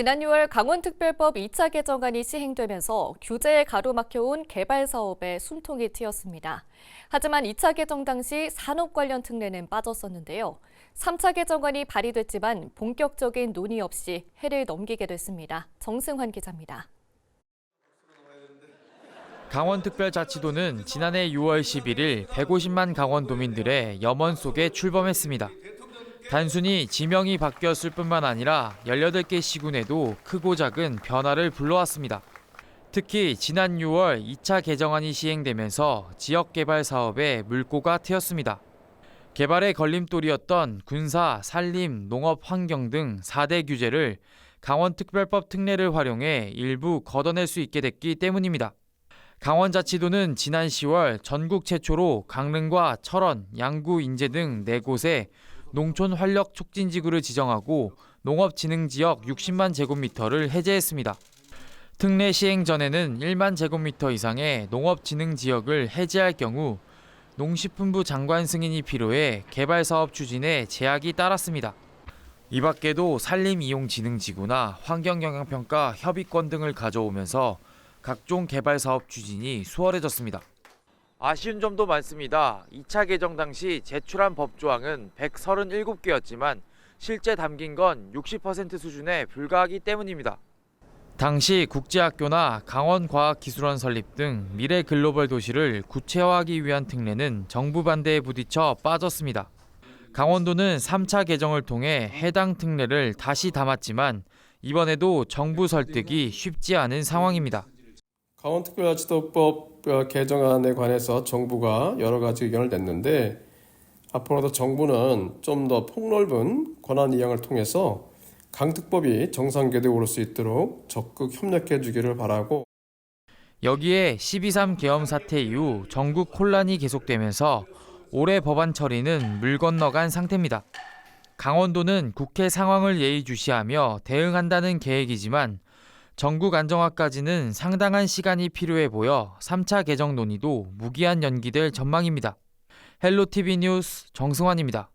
지난 6월 강원특별법 2차 개정안이 시행되면서 규제에 가로막혀온 개발 사업에 숨통이 트였습니다. 하지만 2차 개정 당시 산업 관련 특례는 빠졌었는데요. 3차 개정안이 발의됐지만 본격적인 논의 없이 해를 넘기게 됐습니다. 정승환 기자입니다. 강원특별자치도는 지난해 6월 11일 150만 강원도민들의 염원 속에 출범했습니다. 단순히 지명이 바뀌었을 뿐만 아니라 18개 시군에도 크고 작은 변화를 불러왔습니다. 특히 지난 6월 2차 개정안이 시행되면서 지역개발 사업에 물꼬가 트였습니다. 개발의 걸림돌이었던 군사, 산림, 농업, 환경 등 4대 규제를 강원특별법 특례를 활용해 일부 걷어낼 수 있게 됐기 때문입니다. 강원자치도는 지난 10월 전국 최초로 강릉과 철원, 양구, 인제 등 4곳에 농촌 활력 촉진지구를 지정하고 농업진흥지역 60만 제곱미터를 해제했습니다. 특례 시행 전에는 1만 제곱미터 이상의 농업진흥지역을 해제할 경우 농식품부 장관 승인이 필요해 개발사업 추진에 제약이 따랐습니다. 이 밖에도 산림이용진흥지구나 환경영향평가 협의권 등을 가져오면서 각종 개발사업 추진이 수월해졌습니다. 아쉬운 점도 많습니다. 2차 개정 당시 제출한 법조항은 137개였지만 실제 담긴 건 60% 수준에 불과하기 때문입니다. 당시 국제학교나 강원과학기술원 설립 등 미래 글로벌 도시를 구체화하기 위한 특례는 정부 반대에 부딪혀 빠졌습니다. 강원도는 3차 개정을 통해 해당 특례를 다시 담았지만 이번에도 정부 설득이 쉽지 않은 상황입니다. 강원특별자치도법 개정안에 관해서 정부가 여러 가지 의견을 냈는데 앞으로도 정부는 좀 더 폭넓은 권한 이양을 통해서 강특법이 정상궤도에 오를 수 있도록 적극 협력해 주기를 바라고, 여기에 12.3 계엄 사태 이후 전국 혼란이 계속되면서 올해 법안 처리는 물 건너간 상태입니다. 강원도는 국회 상황을 예의주시하며 대응한다는 계획이지만 전국 안정화까지는 상당한 시간이 필요해 보여 3차 개정 논의도 무기한 연기될 전망입니다. 헬로티비 뉴스 정승환입니다.